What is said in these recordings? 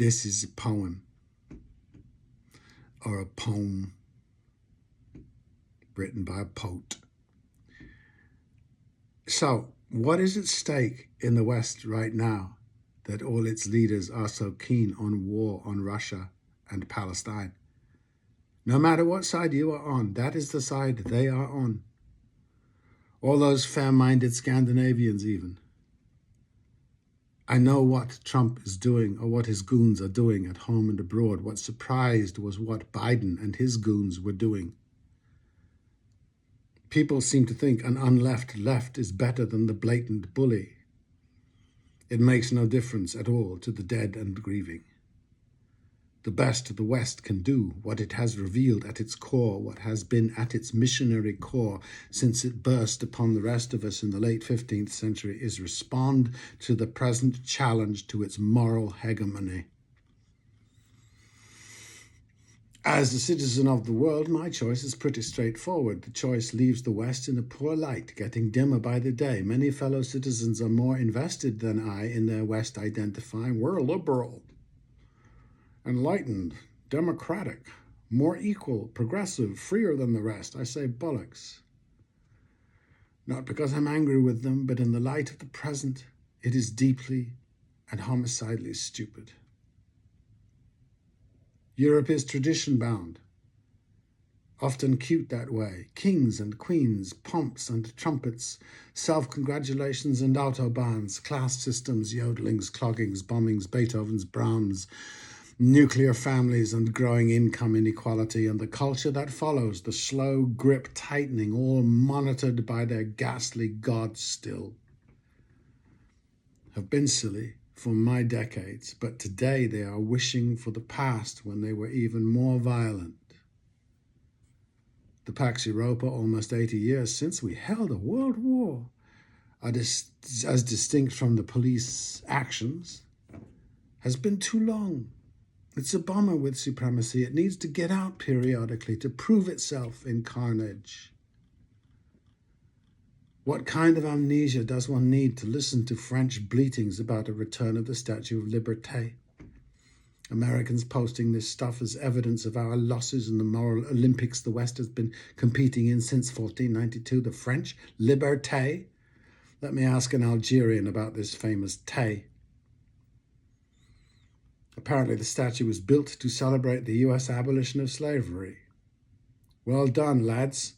this is a poem, or a poem written by a poet. So, what is at stake in the West right now that all its leaders are so keen on war on Russia and Palestine? No matter what side you are on, that is the side they are on. All those fair-minded Scandinavians even. I know what Trump is doing, or what his goons are doing at home and abroad. What surprised was what Biden and his goons were doing. People seem to think an unleft left is better than the blatant bully. It makes no difference at all to the dead and grieving. The best the West can do, what it has revealed at its core, what has been at its missionary core since it burst upon the rest of us in the late 15th century, is respond to the present challenge to its moral hegemony. As a citizen of the world, my choice is pretty straightforward. The choice leaves the West in a poor light, getting dimmer by the day. Many fellow citizens are more invested than I in their West identifying. We're liberal, enlightened, democratic, more equal, progressive, freer than the rest. I say bollocks. Not because I'm angry with them, but in the light of the present, it is deeply and homicidally stupid. Europe is tradition-bound, often cute that way. Kings and queens, pomps and trumpets, self-congratulations and autobahns, class systems, yodelings, cloggings, bombings, Beethoven's, Brahms, nuclear families and growing income inequality, and the culture that follows, the slow grip tightening, all monitored by their ghastly gods still, have been silly for my decades, but today they are wishing for the past when they were even more violent. The Pax Europa, almost 80 years since we held a world war, are as distinct from the police actions, has been too long. It's a bummer with supremacy. It needs to get out periodically to prove itself in carnage. What kind of amnesia does one need to listen to French bleatings about a return of the Statue of Liberté? Americans posting this stuff as evidence of our losses in the moral Olympics the West has been competing in since 1492. The French, Liberté? Let me ask an Algerian about this famous té. Apparently the statue was built to celebrate the US abolition of slavery. Well done, lads.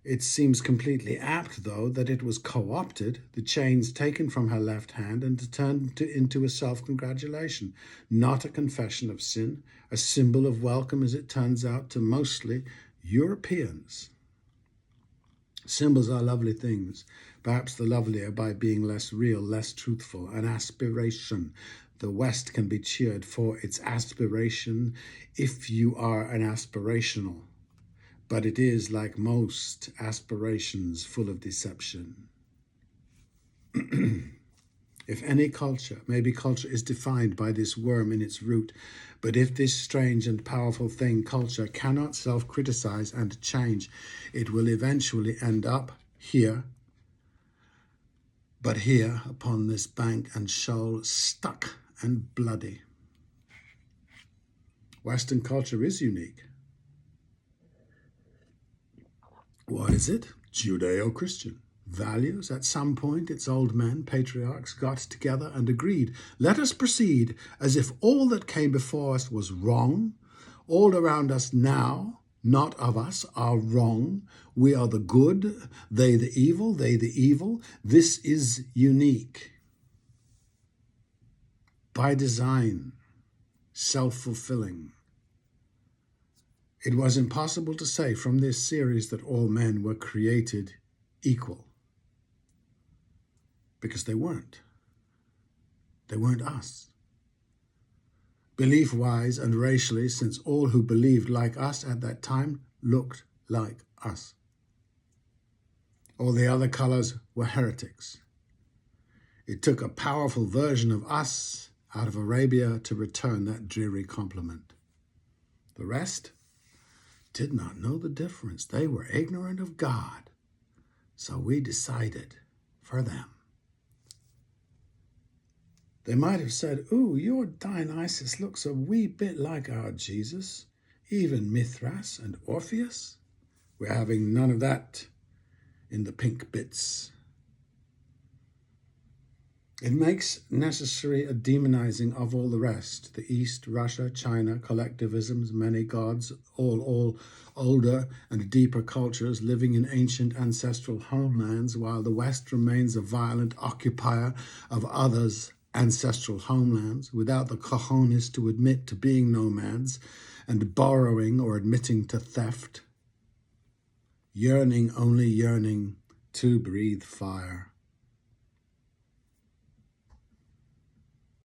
It seems completely apt, though, that it was co-opted, the chains taken from her left hand and turned into a self-congratulation, not a confession of sin, a symbol of welcome, as it turns out, to mostly Europeans. Symbols are lovely things, perhaps the lovelier by being less real, less truthful, an aspiration. The West can be cheered for its aspiration if you are an aspirational. But it is, like most aspirations, full of deception. If any culture, maybe culture is defined by this worm in its root, but if this strange and powerful thing, culture, cannot self-criticize and change, it will eventually end up here, but here upon this bank and shoal, stuck and bloody. Western culture is unique. What is it? Judeo-Christian. Values. At some point, its old men, patriarchs, got together and agreed, let us proceed as if all that came before us was wrong. All around us now, not of us, are wrong. We are the good, they the evil, they the evil. This is unique. By design, self-fulfilling. It was impossible to say from this series that all men were created equal, because they weren't. They weren't us. Belief-wise and racially, since all who believed like us at that time looked like us. All the other colors were heretics. It took a powerful version of us out of Arabia to return that dreary compliment. The rest did not know the difference. They were ignorant of God. So we decided for them. They might have said, "Ooh, your Dionysus looks a wee bit like our Jesus, even Mithras and Orpheus." We're having none of that in the pink bits. It makes necessary a demonizing of all the rest, the East, Russia, China, collectivisms, many gods, all older and deeper cultures living in ancient ancestral homelands, while the West remains a violent occupier of others' ancestral homelands, without the cojones to admit to being nomads and borrowing or admitting to theft, yearning, only yearning to breathe fire.